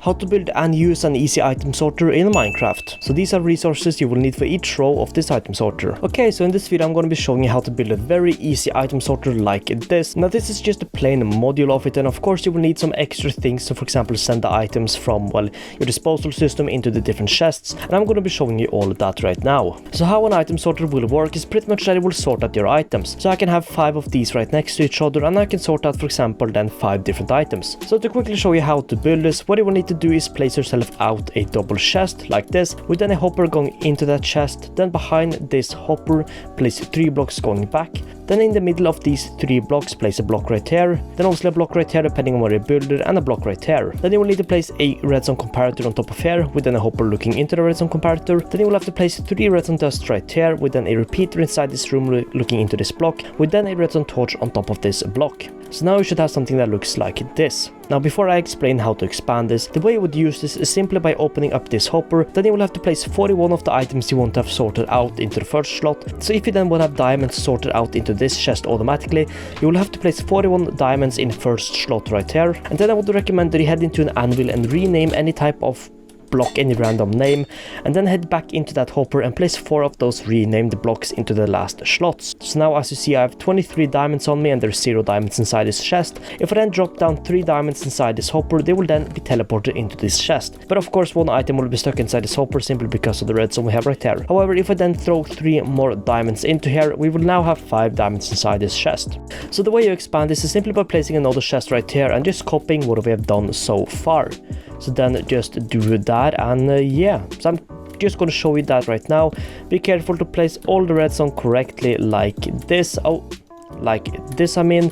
how to build and use an easy item sorter in Minecraft. So these are resources you will need for each row of this item sorter. Okay, so in this video I'm going to be showing you how to build a very easy item sorter like this. Now this is just a plain module of it, and of course you will need some extra things to, for example, send the items from, well, your disposal system into the different chests, and I'm going to be showing you all of that right now. So how an item sorter will work is pretty much that it will sort out your items. So I can have 5 of these right next to each other, and I can sort out, for example, then 5 different items. So to quickly show you how to build this, what you will need to do is place yourself out a double chest like this, with then a hopper going into that chest. Then behind this hopper place 3 blocks going back. Then in the middle of these 3 blocks place a block right here, then obviously a block right here depending on where you build it, and a block right here. Then you will need to place a redstone comparator on top of here, with then a hopper looking into the redstone comparator. Then you will have to place 3 redstone dust right here, with then a repeater inside this room looking into this block, with then a redstone torch on top of this block. So now you should have something that looks like this. Now before I explain how to expand this, the way you would use this is simply by opening up this hopper. Then you will have to place 41 of the items you want to have sorted out into the first slot. So if you then want to have diamonds sorted out into this chest automatically, you will have to place 41 diamonds in the first slot right here. And then I would recommend that you head into an anvil and rename any type of block, any random name, and then head back into that hopper and place 4 of those renamed blocks into the last slots. So now as you see I have 23 diamonds on me and there's 0 diamonds inside this chest. If I then drop down 3 diamonds inside this hopper, they will then be teleported into this chest. But of course 1 item will be stuck inside this hopper simply because of the redstone we have right here. However, if I then throw 3 more diamonds into here, we will now have 5 diamonds inside this chest. So the way you expand this is simply by placing another chest right here and just copying what we have done so far. So then just do that, and yeah, so I'm just going to show you that right now. Be careful to place all the redstone correctly like this. I mean,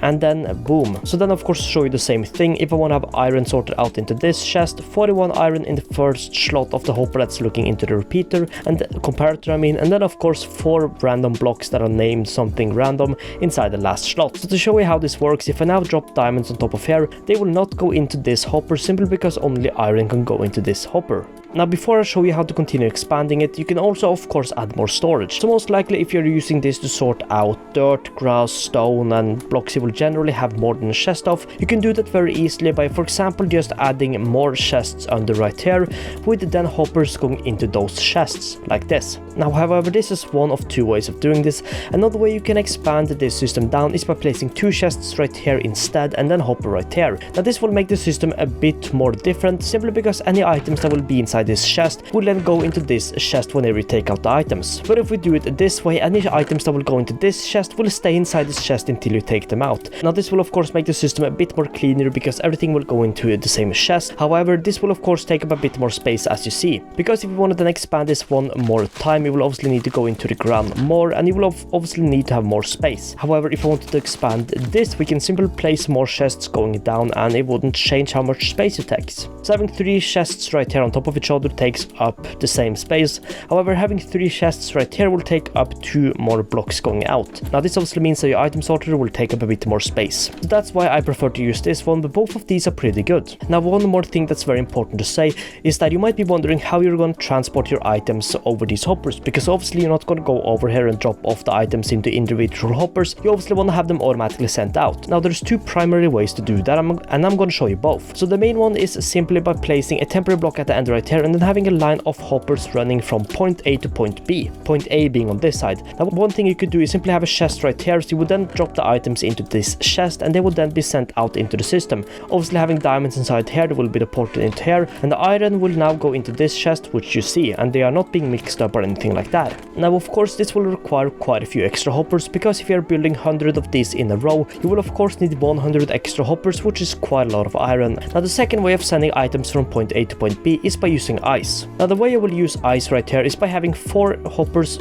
and then boom. So then of course show you the same thing. If I want to have iron sorted out into this chest, 41 iron in the first slot of the hopper that's looking into the repeater and the comparator, I mean, and then of course 4 random blocks that are named something random inside the last slot. So to show you how this works, if I now drop diamonds on top of here, they will not go into this hopper simply because only iron can go into this hopper. Now before I show you how to continue expanding it, you can also of course add more storage. So most likely if you're using this to sort out dirt, grass, stone and blocks you will generally have more than a chest of, you can do that very easily by, for example, just adding more chests under right here, with then hoppers going into those chests like this. Now however, this is one of 2 ways of doing this. Another way you can expand this system down is by placing 2 chests right here instead and then hopper right here. Now this will make the system a bit more different simply because any items that will be inside this chest will then go into this chest whenever you take out the items. But if we do it this way, any items that will go into this chest will stay inside this chest until you take them out. Now this will of course make the system a bit more cleaner because everything will go into the same chest. However, this will of course take up a bit more space as you see, because if you want to then expand this one more time, you will obviously need to go into the ground more and you will obviously need to have more space. However, if I wanted to expand this, we can simply place more chests going down and it wouldn't change how much space it takes. So having 3 chests right here on top of each other takes up the same space. However, having 3 chests right here will take up 2 more blocks going out. Now this obviously means that your item sorter will take up a bit more space. So that's why I prefer to use this one, but both of these are pretty good. Now one more thing that's very important to say is that you might be wondering how you're going to transport your items over these hoppers, because obviously you're not going to go over here and drop off the items into individual hoppers. You obviously want to have them automatically sent out. Now there's 2 primary ways to do that, and I'm going to show you both. So the main one is simply by placing a temporary block at the end right here and then having a line of hoppers running from point A to point B, point A being on this side. Now one thing you could do is simply have a chest right here, so you would then drop the items into this chest and they will then be sent out into the system. Obviously having diamonds inside here, they will be deported into here, and the iron will now go into this chest, which you see, and they are not being mixed up or anything like that. Now of course this will require quite a few extra hoppers, because if you're building 100 of these in a row, you will of course need 100 extra hoppers, which is quite a lot of iron. Now the second way of sending items from point A to point B is by using ice. Now the way you will use ice right here is by having 4 hoppers,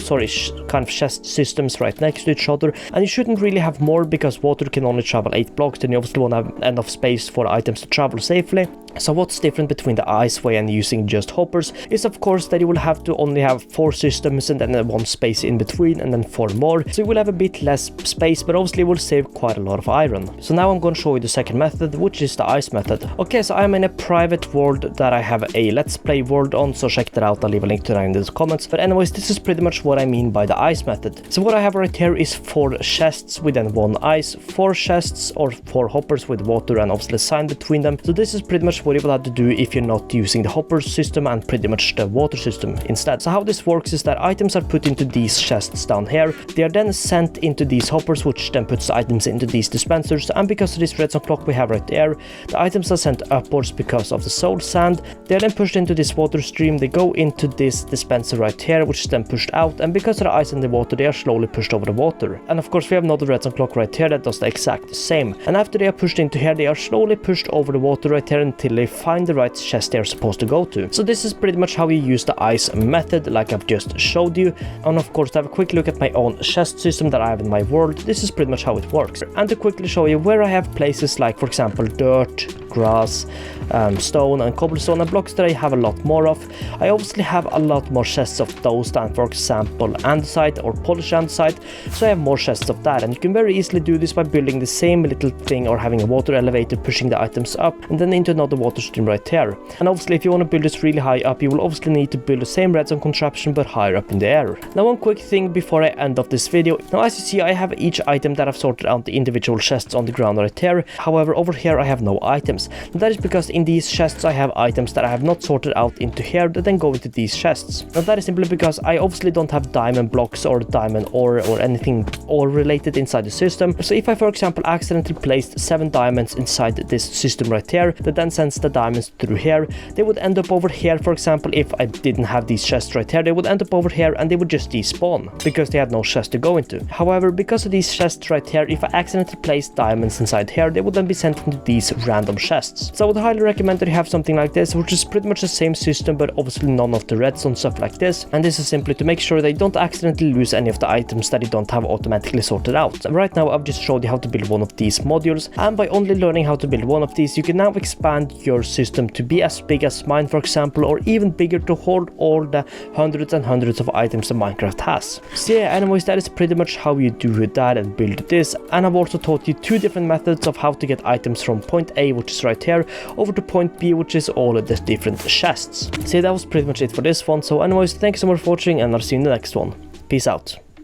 kind of chest systems right next to each other, and you shouldn't really have more because water can only travel 8 blocks, then you obviously want to have enough space for items to travel safely. So what's different between the ice way and using just hoppers is of course that you will have to only have 4 systems and then 1 space in between and then 4 more, so you will have a bit less space, but obviously it will save quite a lot of iron. So now I'm going to show you the second method, which is the ice method. Okay, so I'm in a private world that I have a let's play world on, so check that out. I'll leave a link to that in the comments. But anyways, this is pretty much what I mean by the ice method. So what I have right here is 4 chests with then 1 ice, 4 chests or 4 hoppers with water and obviously a sign between them. So this is pretty much what you will have to do if you're not using the hopper system and pretty much the water system instead. So how this works is that items are put into these chests down here. They are then sent into these hoppers, which then puts the items into these dispensers, and because of this redstone clock we have right there, the items are sent upwards because of the soul sand. They are then pushed into this water stream. They go into this dispenser right here, which is then pushed out, and because of the ice and the water, they are slowly pushed over the water. And of course we have another redstone clock right here that does the exact same. And after they are pushed into here, they are slowly pushed over the water right here until they find the right chest they are supposed to go to. So this is pretty much how you use the ice method, like I've just showed you. And of course, to have a quick look at my own chest system that I have in my world, this is pretty much how it works. And to quickly show you where I have places like, for example, dirt, grass, stone and cobblestone and blocks that I have a lot more of. I obviously have a lot more chests of those than, for example, andesite or polished andesite, so I have more chests of that. And you can very easily do this by building the same little thing or having a water elevator pushing the items up and then into another water stream right here. And obviously if you want to build this really high up, you will obviously need to build the same redstone contraption but higher up in the air. Now one quick thing before I end off this video. Now as you see, I have each item that I've sorted out the individual chests on the ground right here. However, over here I have no items. And that is because in these chests I have items that I have not sorted out into here that then go into these chests. Now that is simply because I obviously don't have diamond blocks or diamond ore or anything ore related inside the system. So if I, for example, accidentally placed 7 diamonds inside this system right here that then sends the diamonds through here, they would end up over here. For example, if I didn't have these chests right here, they would end up over here and they would just despawn because they had no chest to go into. However, because of these chests right here, if I accidentally placed diamonds inside here, they would then be sent into these random chests. So I would highly recommend that you have something like this, which is pretty much the same system but obviously none of the redstone stuff like this. And this is simply to make sure that you don't accidentally lose any of the items that you don't have automatically sorted out. And right now I've just showed you how to build one of these modules, and by only learning how to build one of these, you can now expand your system to be as big as mine, for example, or even bigger to hold all the hundreds and hundreds of items that Minecraft has. So yeah, anyways, that is pretty much how you do that and build this. And I've also taught you 2 different methods of how to get items from point A, which is right here, over to point B, which is all of the different chests. So yeah, that was pretty much it for this one. So anyways, thank you so much for watching and I'll see you in the next one. Peace out.